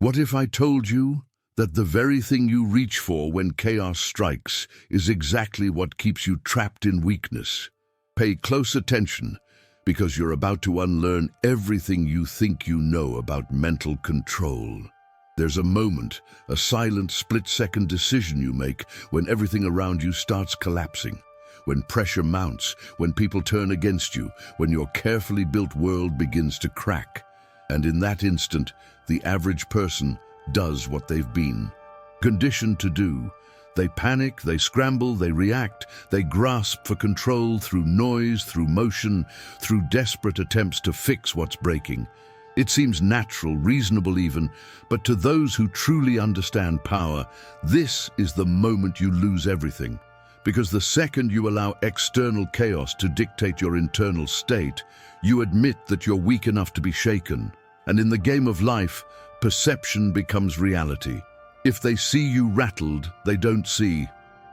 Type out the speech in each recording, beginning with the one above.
What if I told you that the very thing you reach for when chaos strikes is exactly what keeps you trapped in weakness? Pay close attention, because you're about to unlearn everything you think you know about mental control. There's a moment, a silent split-second decision you make when everything around you starts collapsing, when pressure mounts, when people turn against you, when your carefully built world begins to crack. And in that instant, the average person does what they've been conditioned to do. They panic, they scramble, they react, they grasp for control through noise, through motion, through desperate attempts to fix what's breaking. It seems natural, reasonable even, but to those who truly understand power, this is the moment you lose everything. Because the second you allow external chaos to dictate your internal state, you admit that you're weak enough to be shaken. And in the game of life, perception becomes reality. If they see you rattled, they don't see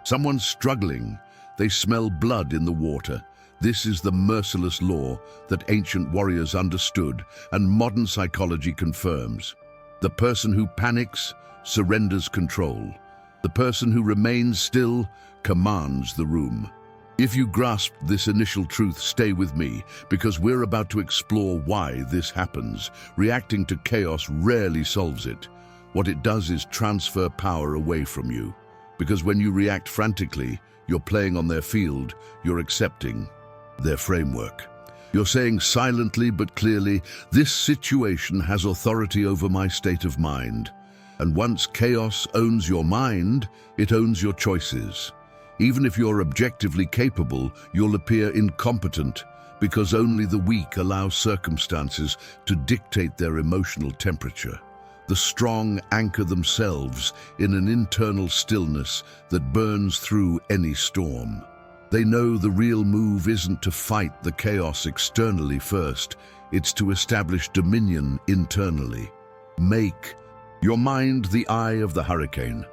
someone struggling. They smell blood in the water. This is the merciless law that ancient warriors understood and modern psychology confirms. The person who panics surrenders control. The person who remains still commands the room. If you grasp this initial truth, stay with me, because we're about to explore why this happens. Reacting to chaos rarely solves it. What it does is transfer power away from you. Because when you react frantically, you're playing on their field, you're accepting their framework. You're saying silently but clearly, this situation has authority over my state of mind. And once chaos owns your mind, it owns your choices. Even if you're objectively capable, you'll appear incompetent, because only the weak allow circumstances to dictate their emotional temperature. The strong anchor themselves in an internal stillness that burns through any storm. They know the real move isn't to fight the chaos externally first, it's to establish dominion internally. Make your mind the eye of the hurricane.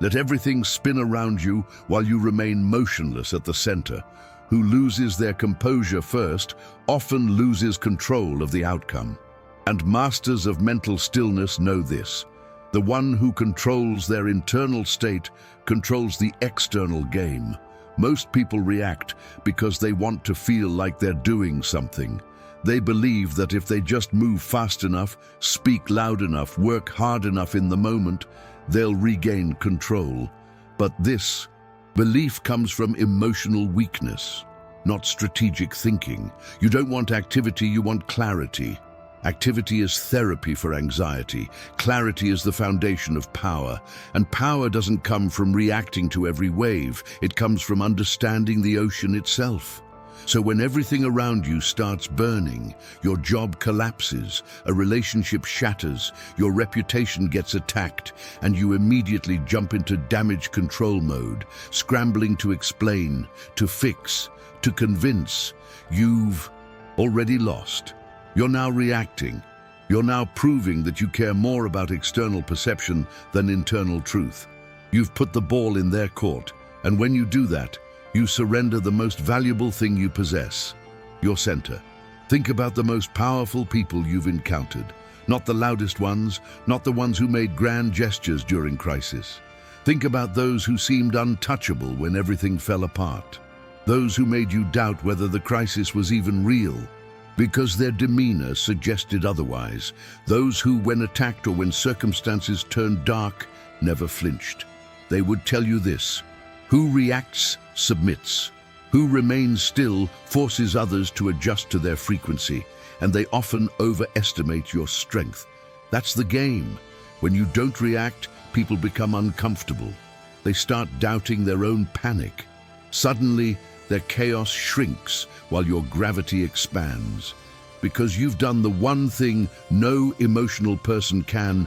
Let everything spin around you while you remain motionless at the center. Who loses their composure first often loses control of the outcome. And masters of mental stillness know this. The one who controls their internal state controls the external game. Most people react because they want to feel like they're doing something. They believe that if they just move fast enough, speak loud enough, work hard enough in the moment, they'll regain control. But this belief comes from emotional weakness, not strategic thinking. You don't want activity, you want clarity. Activity is therapy for anxiety. Clarity is the foundation of power. And power doesn't come from reacting to every wave. It comes from understanding the ocean itself. So when everything around you starts burning, your job collapses, a relationship shatters, your reputation gets attacked, and you immediately jump into damage control mode, scrambling to explain, to fix, to convince, you've already lost. You're now reacting. You're now proving that you care more about external perception than internal truth. You've put the ball in their court, and when you do that, you surrender the most valuable thing you possess, your center. Think about the most powerful people you've encountered. Not the loudest ones, not the ones who made grand gestures during crisis. Think about those who seemed untouchable when everything fell apart. Those who made you doubt whether the crisis was even real, because their demeanor suggested otherwise. Those who, when attacked or when circumstances turned dark, never flinched. They would tell you this: who reacts, submits. Who remains still forces others to adjust to their frequency, and they often overestimate your strength. That's the game. When you don't react, people become uncomfortable. They start doubting their own panic. Suddenly, their chaos shrinks while your gravity expands. Because you've done the one thing no emotional person can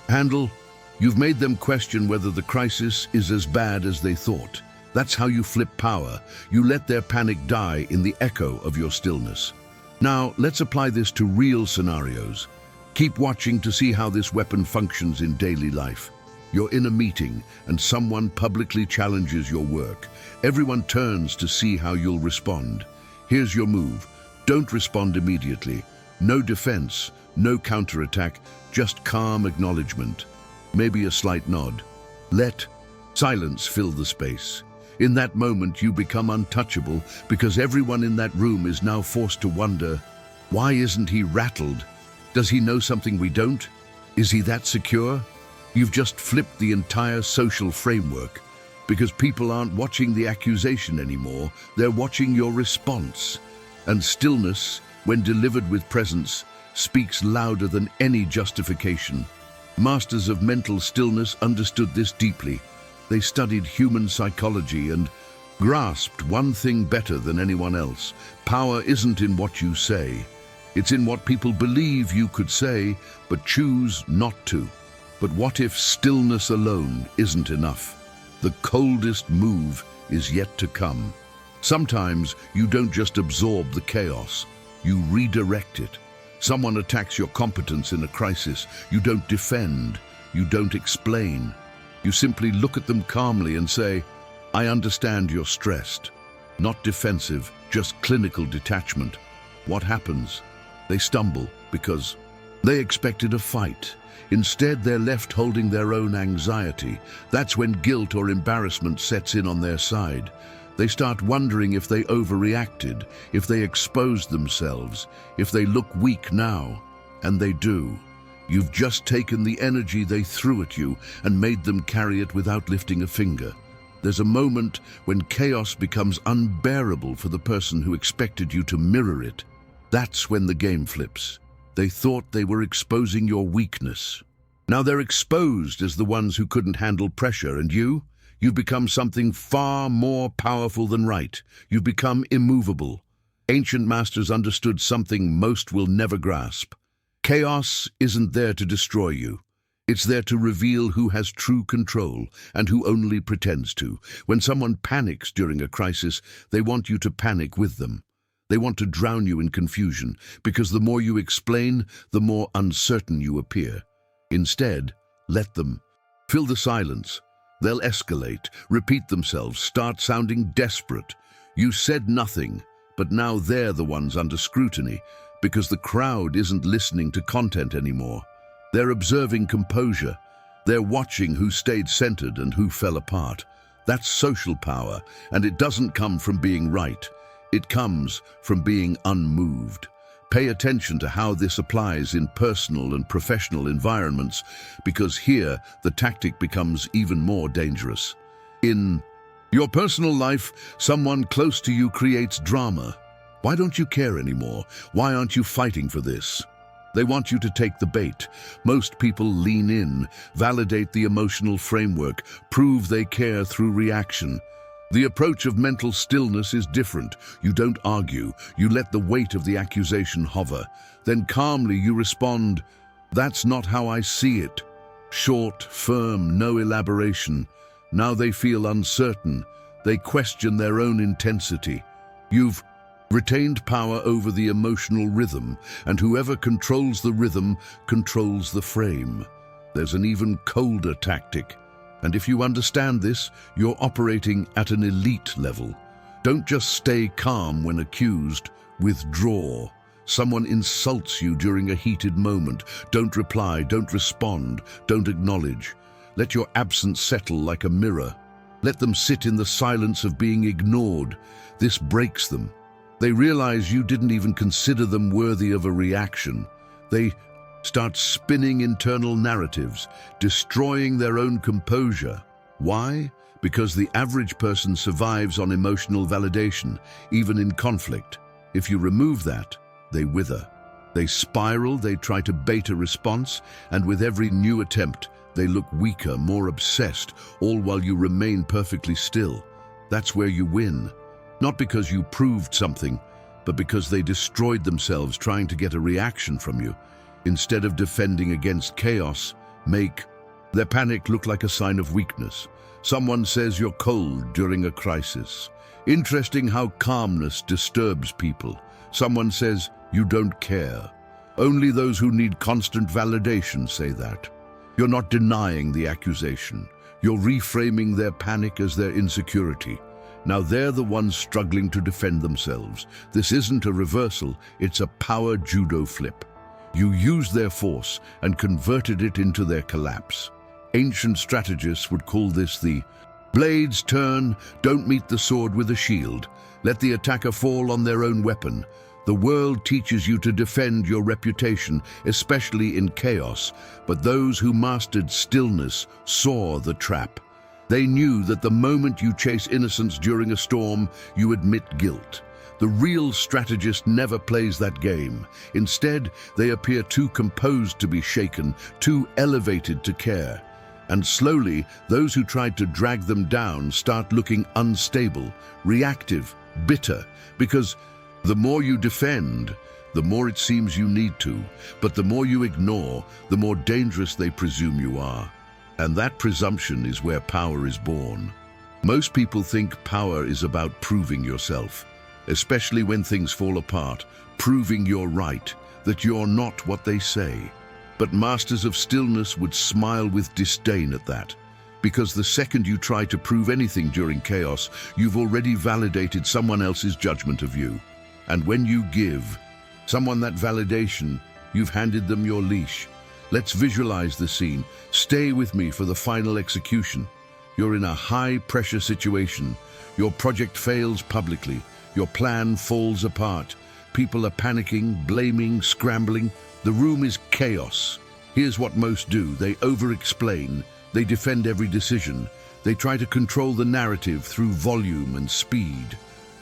handle, you've made them question whether the crisis is as bad as they thought. That's how you flip power. You let their panic die in the echo of your stillness. Now, let's apply this to real scenarios. Keep watching to see how this weapon functions in daily life. You're in a meeting and someone publicly challenges your work. Everyone turns to see how you'll respond. Here's your move. Don't respond immediately. No defense, no counterattack. just calm acknowledgement, maybe a slight nod. Let silence fill the space. In that moment, you become untouchable because everyone in that room is now forced to wonder, why isn't he rattled? Does he know something we don't? Is he that secure? You've just flipped the entire social framework because people aren't watching the accusation anymore, they're watching your response. And stillness, when delivered with presence, speaks louder than any justification. Masters of mental stillness understood this deeply. They studied human psychology and grasped one thing better than anyone else. Power isn't in what you say. It's in what people believe you could say, but choose not to. But what if stillness alone isn't enough? The coldest move is yet to come. Sometimes you don't just absorb the chaos, you redirect it. Someone attacks your competence in a crisis. You don't defend, you don't explain. You simply look at them calmly and say, I understand you're stressed. Not defensive, just clinical detachment. What happens? They stumble because they expected a fight. Instead, they're left holding their own anxiety. That's when guilt or embarrassment sets in on their side. They start wondering if they overreacted, if they exposed themselves, if they look weak now. And they do. You've just taken the energy they threw at you and made them carry it without lifting a finger. There's a moment when chaos becomes unbearable for the person who expected you to mirror it. That's when the game flips. They thought they were exposing your weakness. Now they're exposed as the ones who couldn't handle pressure, and you've become something far more powerful than right. You've become immovable. Ancient masters understood something most will never grasp. Chaos isn't there to destroy you. It's there to reveal who has true control and who only pretends to. When someone panics during a crisis, they want you to panic with them. They want to drown you in confusion, because the more you explain, the more uncertain you appear. Instead, let them. Fill the silence. They'll escalate, repeat themselves, start sounding desperate. You said nothing, but now they're the ones under scrutiny, because the crowd isn't listening to content anymore. They're observing composure. They're watching who stayed centered and who fell apart. That's social power, and it doesn't come from being right. It comes from being unmoved. Pay attention to how this applies in personal and professional environments, because here the tactic becomes even more dangerous. In your personal life, someone close to you creates drama. Why don't you care anymore? Why aren't you fighting for this? They want you to take the bait. Most people lean in, validate the emotional framework, prove they care through reaction. The approach of mental stillness is different. You don't argue. You let the weight of the accusation hover. Then calmly you respond, "That's not how I see it." Short, firm, no elaboration. Now they feel uncertain. They question their own intensity. You've retained power over the emotional rhythm, and whoever controls the rhythm controls the frame. There's an even colder tactic. And if you understand this, you're operating at an elite level. Don't just stay calm when accused, withdraw. Someone insults you during a heated moment. Don't reply, don't respond, don't acknowledge. Let your absence settle like a mirror. Let them sit in the silence of being ignored. This breaks them. They realize you didn't even consider them worthy of a reaction. They start spinning internal narratives, destroying their own composure. Why? Because the average person survives on emotional validation, even in conflict. If you remove that, they wither. They spiral, they try to bait a response, and with every new attempt, they look weaker, more obsessed, all while you remain perfectly still. That's where you win. Not because you proved something, but because they destroyed themselves trying to get a reaction from you. Instead of defending against chaos, make their panic look like a sign of weakness. Someone says you're cold during a crisis. Interesting how calmness disturbs people. Someone says you don't care. Only those who need constant validation say that. You're not denying the accusation. You're reframing their panic as their insecurity. Now they're the ones struggling to defend themselves. This isn't a reversal, it's a power judo flip. You used their force and converted it into their collapse. Ancient strategists would call this the blade's turn. Don't meet the sword with a shield. Let the attacker fall on their own weapon. The world teaches you to defend your reputation, especially in chaos, but those who mastered stillness saw the trap. They knew that the moment you chase innocence during a storm, you admit guilt. The real strategist never plays that game. Instead, they appear too composed to be shaken, too elevated to care. And slowly, those who tried to drag them down start looking unstable, reactive, bitter, because the more you defend, the more it seems you need to, but the more you ignore, the more dangerous they presume you are. And that presumption is where power is born. Most people think power is about proving yourself, especially when things fall apart, proving you're right, that you're not what they say. But masters of stillness would smile with disdain at that, because the second you try to prove anything during chaos, you've already validated someone else's judgment of you. And when you give someone that validation, you've handed them your leash. Let's visualize the scene. Stay with me for the final execution. You're in a high-pressure situation. Your project fails publicly. Your plan falls apart. People are panicking, blaming, scrambling. The room is chaos. Here's what most do. They over-explain. They defend every decision. They try to control the narrative through volume and speed.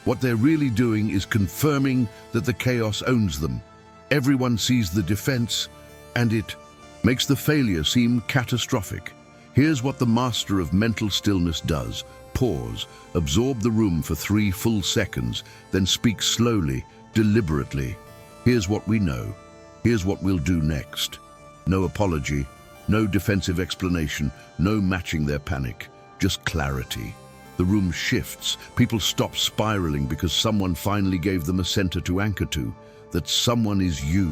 What they're really doing is confirming that the chaos owns them. Everyone sees the defense, and it makes the failure seem catastrophic. Here's what the master of mental stillness does. Pause, absorb the room for 3 full seconds, then speak slowly, deliberately. Here's what we know. Here's what we'll do next. No apology, no defensive explanation, no matching their panic, just clarity. The room shifts. People stop spiraling because someone finally gave them a center to anchor to. That someone is you.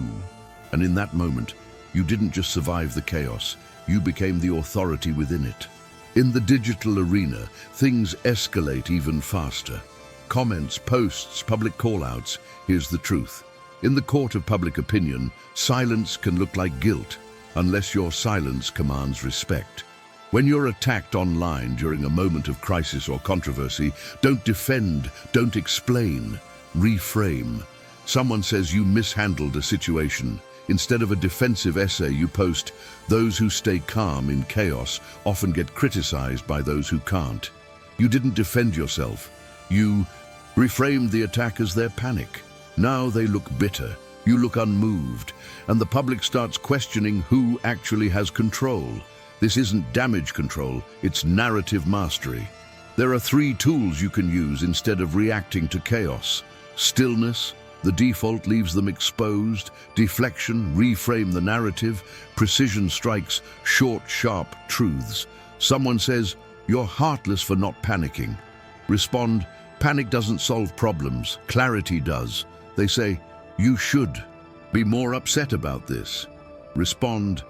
And in that moment, you didn't just survive the chaos, you became the authority within it. In the digital arena, things escalate even faster. Comments, posts, public call-outs. Here's the truth. In the court of public opinion, silence can look like guilt, unless your silence commands respect. When you're attacked online during a moment of crisis or controversy, don't defend, don't explain, reframe. Someone says you mishandled a situation. Instead of a defensive essay, you post, "Those who stay calm in chaos often get criticized by those who can't." You didn't defend yourself. You reframed the attack as their panic. Now they look bitter. You look unmoved, and the public starts questioning who actually has control. This isn't damage control, it's narrative mastery. There are 3 tools you can use instead of reacting to chaos. Stillness, the default, leaves them exposed. Deflection, reframe the narrative. Precision strikes, short, sharp truths. Someone says, "You're heartless for not panicking." Respond, "Panic doesn't solve problems, clarity does." They say, "You should be more upset about this." Respond,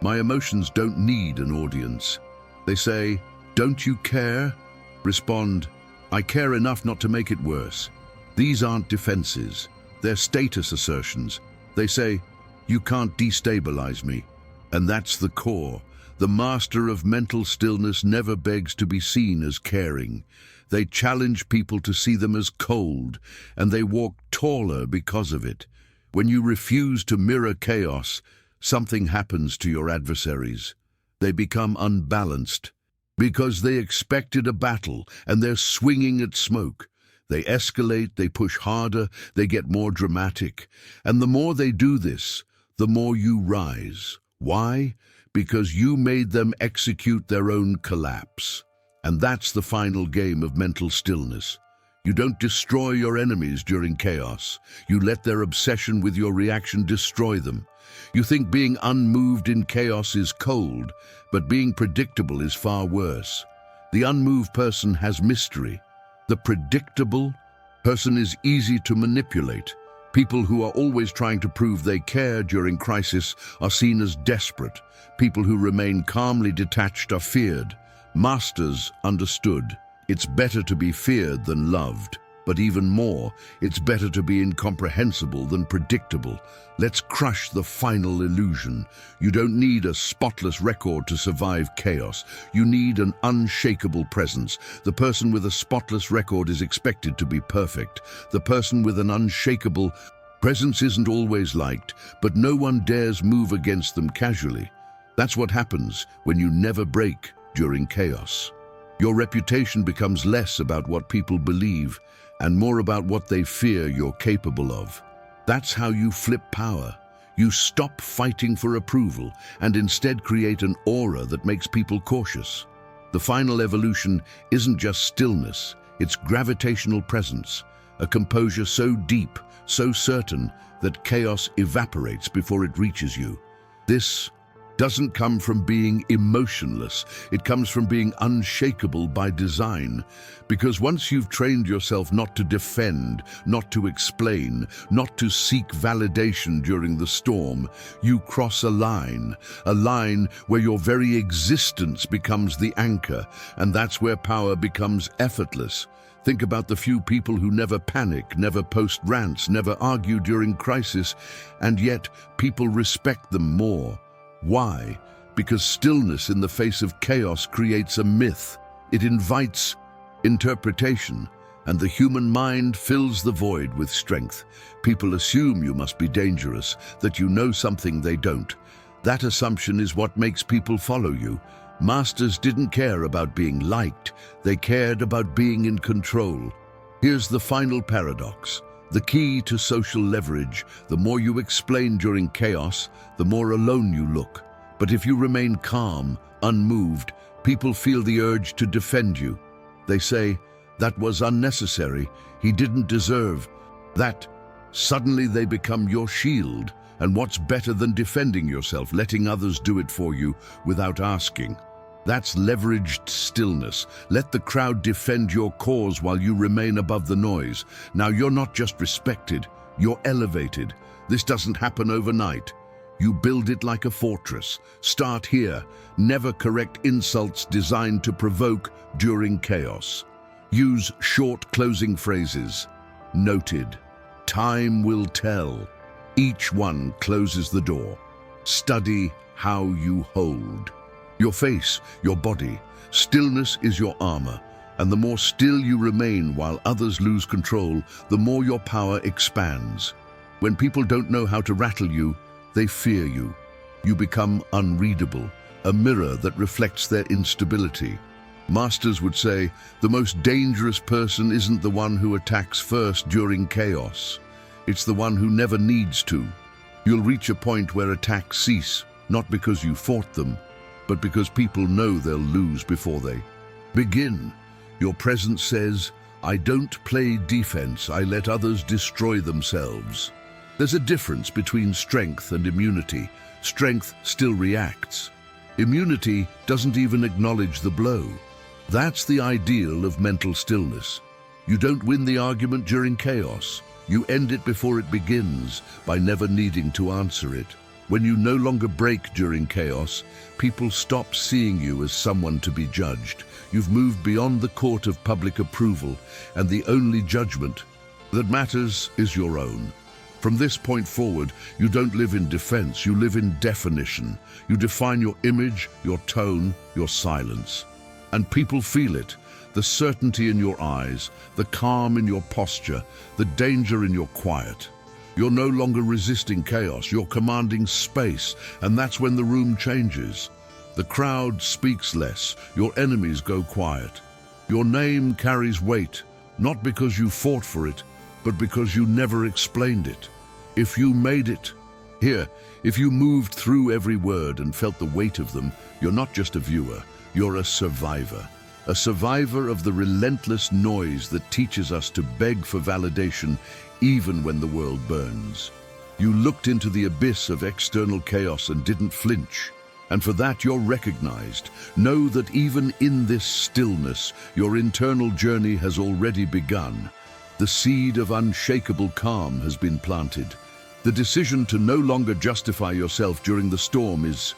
"My emotions don't need an audience." They say, "Don't you care?" Respond, "I care enough not to make it worse." These aren't defenses, they're status assertions. They say, "You can't destabilize me." And that's the core. The master of mental stillness never begs to be seen as caring. They challenge people to see them as cold, and they walk taller because of it. When you refuse to mirror chaos, something happens to your adversaries. They become unbalanced because they expected a battle and they're swinging at smoke. They escalate, they push harder, they get more dramatic. And the more they do this, the more you rise. Why? Because you made them execute their own collapse. And that's the final game of mental stillness. You don't destroy your enemies during chaos. You let their obsession with your reaction destroy them. You think being unmoved in chaos is cold, but being predictable is far worse. The unmoved person has mystery. The predictable person is easy to manipulate. People who are always trying to prove they care during crisis are seen as desperate. People who remain calmly detached are feared. Masters understood. It's better to be feared than loved. But even more, it's better to be incomprehensible than predictable. Let's crush the final illusion. You don't need a spotless record to survive chaos. You need an unshakable presence. The person with a spotless record is expected to be perfect. The person with an unshakable presence isn't always liked, but no one dares move against them casually. That's what happens when you never break during chaos. Your reputation becomes less about what people believe and more about what they fear you're capable of. That's how you flip power. You stop fighting for approval and instead create an aura that makes people cautious. The final evolution isn't just stillness, it's gravitational presence, a composure so deep, so certain that chaos evaporates before it reaches you. This doesn't come from being emotionless. It comes from being unshakable by design. Because once you've trained yourself not to defend, not to explain, not to seek validation during the storm, you cross a line where your very existence becomes the anchor, and that's where power becomes effortless. Think about the few people who never panic, never post rants, never argue during crisis, and yet people respect them more. Why? Because stillness in the face of chaos creates a myth. It invites interpretation, and the human mind fills the void with strength. People assume you must be dangerous, that you know something they don't. That assumption is what makes people follow you. Masters didn't care about being liked, they cared about being in control. Here's the final paradox. The key to social leverage: the more you explain during chaos, the more alone you look. But if you remain calm, unmoved, people feel the urge to defend you. They say, "That was unnecessary, he didn't deserve that." Suddenly they become your shield. And what's better than defending yourself, letting others do it for you without asking? That's leveraged stillness. Let the crowd defend your cause while you remain above the noise. Now you're not just respected, you're elevated. This doesn't happen overnight. You build it like a fortress. Start here. Never correct insults designed to provoke during chaos. Use short closing phrases. Noted. Time will tell. Each one closes the door. Study how you hold. Your face, your body. Stillness is your armor, and the more still you remain while others lose control, the more your power expands. When people don't know how to rattle you, they fear you. You become unreadable, a mirror that reflects their instability. Masters would say, the most dangerous person isn't the one who attacks first during chaos. It's the one who never needs to. You'll reach a point where attacks cease, not because you fought them, but because people know they'll lose before they begin. Your presence says, I don't play defense, I let others destroy themselves. There's a difference between strength and immunity. Strength still reacts. Immunity doesn't even acknowledge the blow. That's the ideal of mental stillness. You don't win the argument during chaos. You end it before it begins by never needing to answer it. When you no longer break during chaos, people stop seeing you as someone to be judged. You've moved beyond the court of public approval, and the only judgment that matters is your own. From this point forward, you don't live in defense, you live in definition. You define your image, your tone, your silence. And people feel it. The certainty in your eyes, the calm in your posture, the danger in your quiet. You're no longer resisting chaos, you're commanding space, and that's when the room changes. The crowd speaks less, your enemies go quiet. Your name carries weight, not because you fought for it, but because you never explained it. If you made it, if you moved through every word and felt the weight of them, you're not just a viewer, you're a survivor. A survivor of the relentless noise that teaches us to beg for validation even when the world burns. You looked into the abyss of external chaos and didn't flinch. And for that you're recognized. Know that even in this stillness, your internal journey has already begun. The seed of unshakable calm has been planted. The decision to no longer justify yourself during the storm is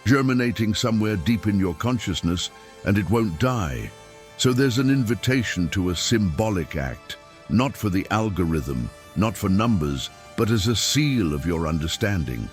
germinating somewhere deep in your consciousness, and it won't die. So there's an invitation to a symbolic act. not for the algorithm, not for numbers, but as a seal of your understanding.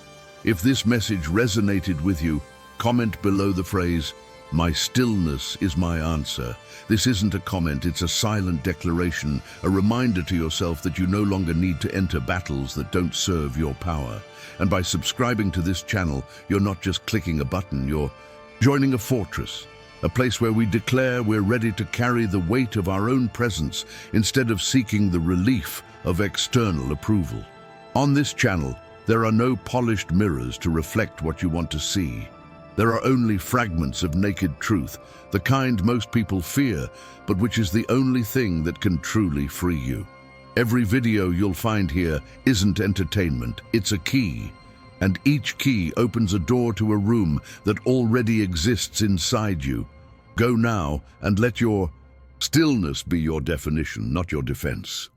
If this message resonated with you, comment below the phrase, "My stillness is my answer." This isn't a comment, it's a silent declaration, a reminder to yourself that you no longer need to enter battles that don't serve your power. And by subscribing to this channel, you're not just clicking a button, you're joining a fortress, a place where we declare we're ready to carry the weight of our own presence instead of seeking the relief of external approval. On this channel, there are no polished mirrors to reflect what you want to see. There are only fragments of naked truth, the kind most people fear, but which is the only thing that can truly free you. Every video you'll find here isn't entertainment, it's a key. And each key opens a door to a room that already exists inside you. Go now and let your stillness be your definition, not your defense.